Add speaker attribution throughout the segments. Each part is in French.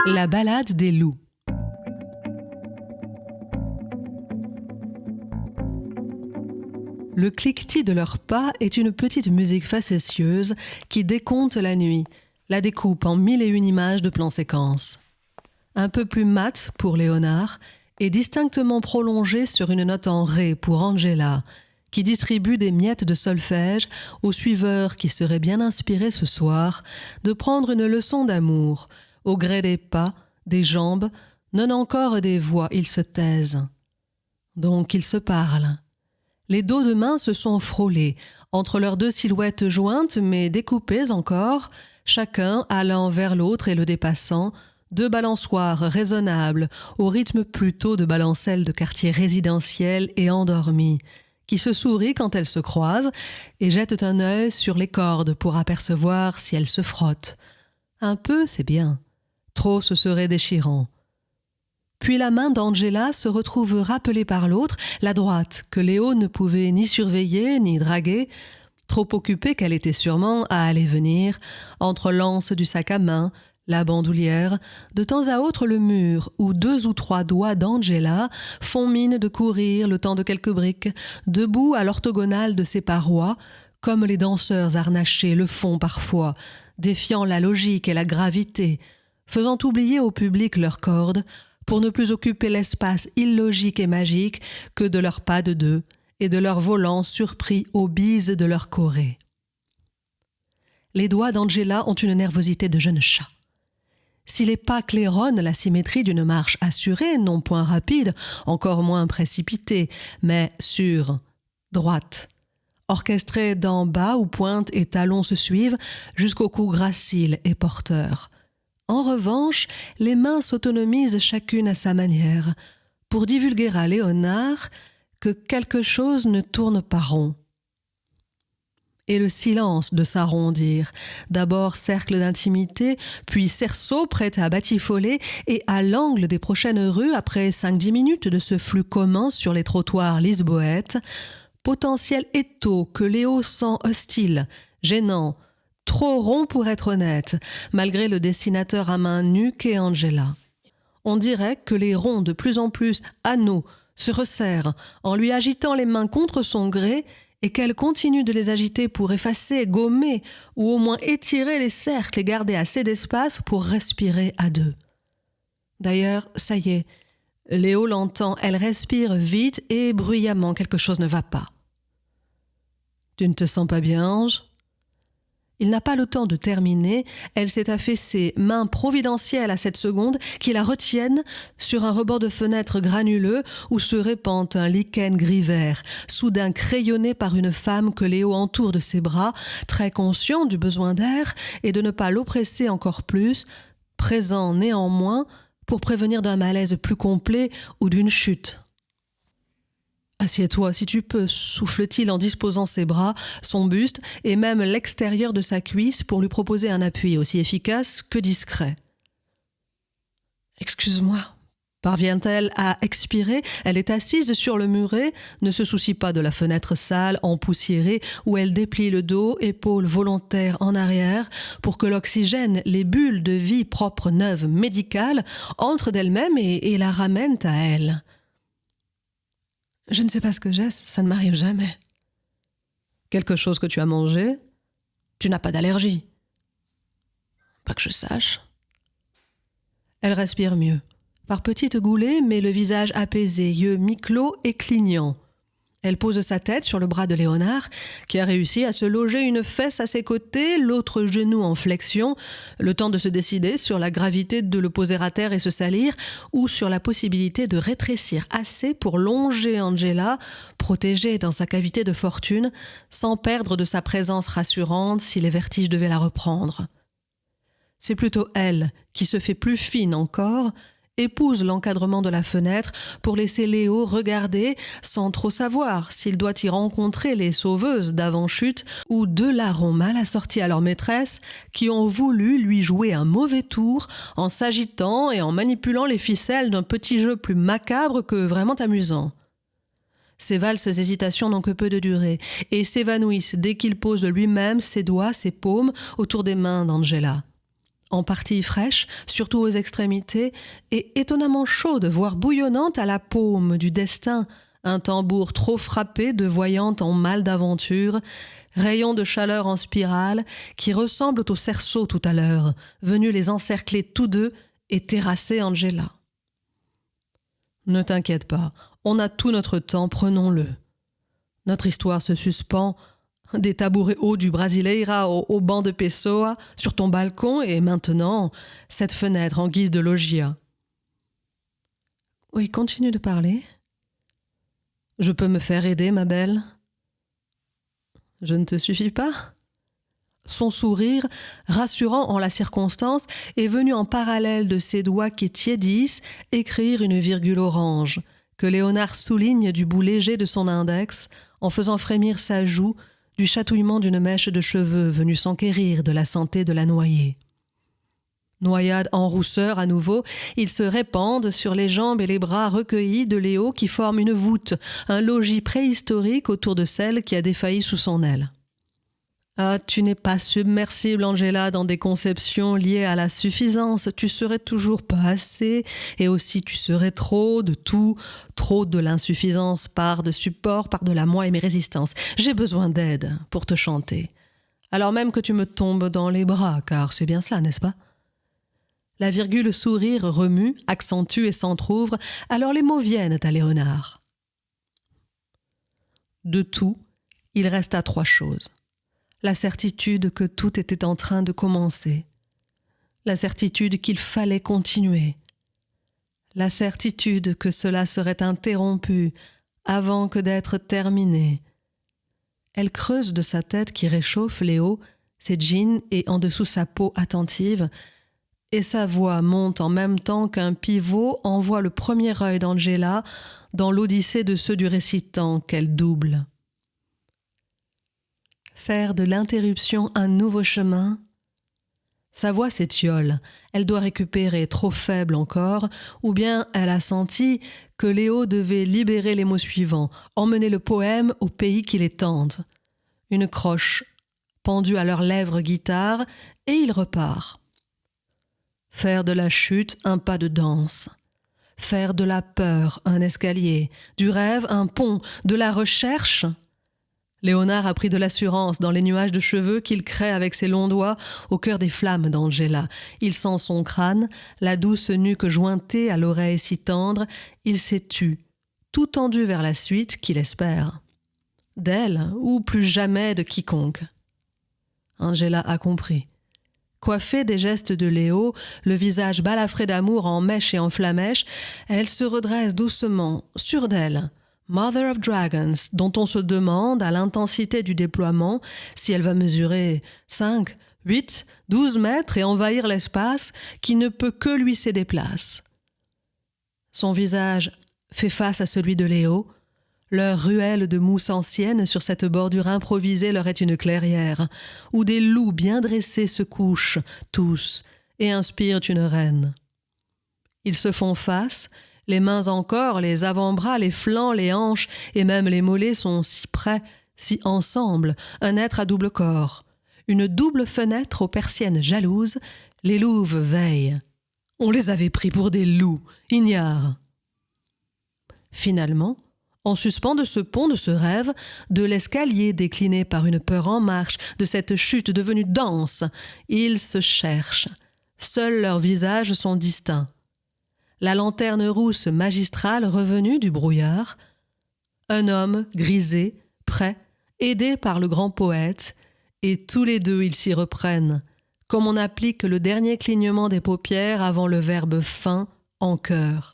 Speaker 1: La balade des loups. Le cliquetis de leurs pas est une petite musique facétieuse qui décompte la nuit, la découpe en 1001 images de plan séquence. Un peu plus mat pour Léonard et distinctement prolongée sur une note en ré pour Angela, qui distribue des miettes de solfège aux suiveurs qui seraient bien inspirés ce soir de prendre une leçon d'amour, au gré des pas, des jambes, non encore des voix, ils se taisent. Donc ils se parlent. Les dos de main se sont frôlés, entre leurs deux silhouettes jointes mais découpées encore, chacun allant vers l'autre et le dépassant, deux balançoires raisonnables, au rythme plutôt de balancelles de quartier résidentiel et endormies, qui se sourient quand elles se croisent et jettent un œil sur les cordes pour apercevoir si elles se frottent. Un peu, c'est bien. Trop, ce serait déchirant. Puis la main d'Angela se retrouve rappelée par l'autre, la droite, que Léo ne pouvait ni surveiller ni draguer, trop occupée qu'elle était sûrement à aller venir, entre l'anse du sac à main, la bandoulière, de temps à autre le mur, où 2 ou 3 doigts d'Angela font mine de courir le temps de quelques briques, debout à l'orthogonale de ses parois, comme les danseurs harnachés le font parfois, défiant la logique et la gravité, faisant oublier au public leurs cordes, pour ne plus occuper l'espace illogique et magique que de leurs pas de deux et de leurs volants surpris aux bises de leur corée. Les doigts d'Angela ont une nervosité de jeune chat. Si les pas claironnent la symétrie d'une marche assurée, non point rapide, encore moins précipitée, mais sûre, droite, orchestrée d'en bas où pointe et talons se suivent jusqu'au cou gracile et porteur. En revanche, les mains s'autonomisent chacune à sa manière, pour divulguer à Léonard que quelque chose ne tourne pas rond. Et le silence de s'arrondir, d'abord cercle d'intimité, puis cerceau prêt à batifoler, et à l'angle des prochaines rues, après 5-10 minutes de ce flux commun sur les trottoirs lisboètes, potentiel étau que Léo sent hostile, gênant, trop rond pour être honnête, malgré le dessinateur à main nue qu'est Angela. On dirait que les ronds de plus en plus anneaux se resserrent en lui agitant les mains contre son gré et qu'elle continue de les agiter pour effacer, gommer ou au moins étirer les cercles et garder assez d'espace pour respirer à deux. D'ailleurs, ça y est, Léo l'entend, elle respire vite et bruyamment, quelque chose ne va pas. « Tu ne te sens pas bien, Ange ?» Il n'a pas le temps de terminer, elle s'est affaissée, main providentielle à cette seconde, qui la retiennent sur un rebord de fenêtre granuleux où se répand un lichen gris-vert, soudain crayonné par une femme que Léo entoure de ses bras, très conscient du besoin d'air et de ne pas l'oppresser encore plus, présent néanmoins pour prévenir d'un malaise plus complet ou d'une chute. « Assieds-toi si tu peux », souffle-t-il en disposant ses bras, son buste et même l'extérieur de sa cuisse pour lui proposer un appui aussi efficace que discret. « Excuse-moi », parvient-elle à expirer. Elle est assise sur le muret, ne se soucie pas de la fenêtre sale, empoussiérée, où elle déplie le dos, épaules volontaires en arrière, pour que l'oxygène, les bulles de vie propre, neuve, médicale, entrent d'elles-mêmes et la ramènent à elle. « Je ne sais pas ce que j'ai, ça ne m'arrive jamais. »« Quelque chose que tu as mangé ? Tu n'as pas d'allergie ? » ?»« Pas que je sache. » Elle respire mieux, par petites goulées, mais le visage apaisé, yeux mi-clos et clignants. Elle pose sa tête sur le bras de Léonard, qui a réussi à se loger une fesse à ses côtés, l'autre genou en flexion, le temps de se décider sur la gravité de le poser à terre et se salir, ou sur la possibilité de rétrécir assez pour longer Angela, protégée dans sa cavité de fortune, sans perdre de sa présence rassurante si les vertiges devaient la reprendre. C'est plutôt elle qui se fait plus fine encore, épouse l'encadrement de la fenêtre pour laisser Léo regarder sans trop savoir s'il doit y rencontrer les sauveuses d'avant-chute ou deux larrons mal assortis à leur maîtresse qui ont voulu lui jouer un mauvais tour en s'agitant et en manipulant les ficelles d'un petit jeu plus macabre que vraiment amusant. Ces valses hésitations n'ont que peu de durée et s'évanouissent dès qu'il pose lui-même ses doigts, ses paumes autour des mains d'Angela. en partie fraîche, surtout aux extrémités, et étonnamment chaude, voire bouillonnante à la paume du destin, un tambour trop frappé de voyantes en mal d'aventure, rayons de chaleur en spirale qui ressemblent aux cerceaux tout à l'heure, venus les encercler tous deux et terrasser Angela. Ne t'inquiète pas, on a tout notre temps, prenons-le. Notre histoire se suspend des tabourets hauts du Brasileira au banc de Pessoa, sur ton balcon et maintenant, cette fenêtre en guise de loggia. Oui, continue de parler. Je peux me faire aider, ma belle? Je ne te suffis pas? Son sourire, rassurant en la circonstance, est venu en parallèle de ses doigts qui tiédissent écrire une virgule orange, que Léonard souligne du bout léger de son index, en faisant frémir sa joue du chatouillement d'une mèche de cheveux venue s'enquérir de la santé de la noyée. Noyade en rousseur à nouveau, ils se répandent sur les jambes et les bras recueillis de Léo qui forment une voûte, un logis préhistorique autour de celle qui a défailli sous son aile. Ah, tu n'es pas submersible, Angela, dans des conceptions liées à la suffisance. Tu serais toujours pas assez, et aussi tu serais trop de tout, trop de l'insuffisance, part de support, par-delà moi et mes résistances. J'ai besoin d'aide pour te chanter. Alors même que tu me tombes dans les bras, car c'est bien ça, n'est-ce pas? La virgule sourire remue, accentue et s'entr'ouvre, alors les mots viennent à Léonard. De tout, il resta 3 choses. La certitude que tout était en train de commencer. La certitude qu'il fallait continuer. La certitude que cela serait interrompu avant que d'être terminé. Elle creuse de sa tête qui réchauffe Léo, ses jeans et en dessous sa peau attentive, et sa voix monte en même temps qu'un pivot envoie le premier œil d'Angela dans l'odyssée de ceux du récitant qu'elle double. Faire de l'interruption un nouveau chemin? Sa voix s'étiole, elle doit récupérer, trop faible encore, ou bien elle a senti que Léo devait libérer les mots suivants, emmener le poème au pays qui les tente. Une croche, pendue à leurs lèvres guitare, et il repart. Faire de la chute un pas de danse. Faire de la peur un escalier, du rêve un pont, de la recherche. Léonard a pris de l'assurance dans les nuages de cheveux qu'il crée avec ses longs doigts au cœur des flammes d'Angela. Il sent son crâne, la douce nuque jointée à l'oreille si tendre. Il s'est tu, tout tendu vers la suite qu'il espère. D'elle ou plus jamais de quiconque. Angela a compris. Coiffée des gestes de Léo, le visage balafré d'amour en mèche et en flamèche, elle se redresse doucement, sûre d'elle. Mother of Dragons, dont on se demande, à l'intensité du déploiement, si elle va mesurer 5, 8, 12 mètres et envahir l'espace qui ne peut que lui céder place. Son visage fait face à celui de Léo. Leur ruelle de mousse ancienne sur cette bordure improvisée leur est une clairière, où des loups bien dressés se couchent, tous, et inspirent une reine. Ils se font face, les mains encore, les avant-bras, les flancs, les hanches, et même les mollets sont si près, si ensemble, un être à double corps. Une double fenêtre aux persiennes jalouses, les louves veillent. On les avait pris pour des loups, ignares. Finalement, en suspens de ce pont, de ce rêve, de l'escalier décliné par une peur en marche, de cette chute devenue dense, ils se cherchent. Seuls leurs visages sont distincts. La lanterne rousse magistrale revenue du brouillard. Un homme grisé, prêt, aidé par le grand poète, et tous les deux ils s'y reprennent, comme on applique le dernier clignement des paupières avant le verbe fin en chœur.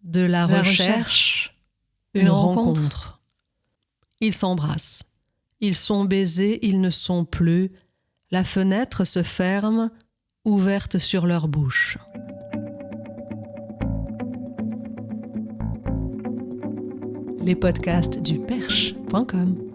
Speaker 1: De la recherche. Une rencontre. Ils s'embrassent. Ils sont baisés, ils ne sont plus. La fenêtre se ferme, ouverte sur leur bouche. Les podcasts du perche.com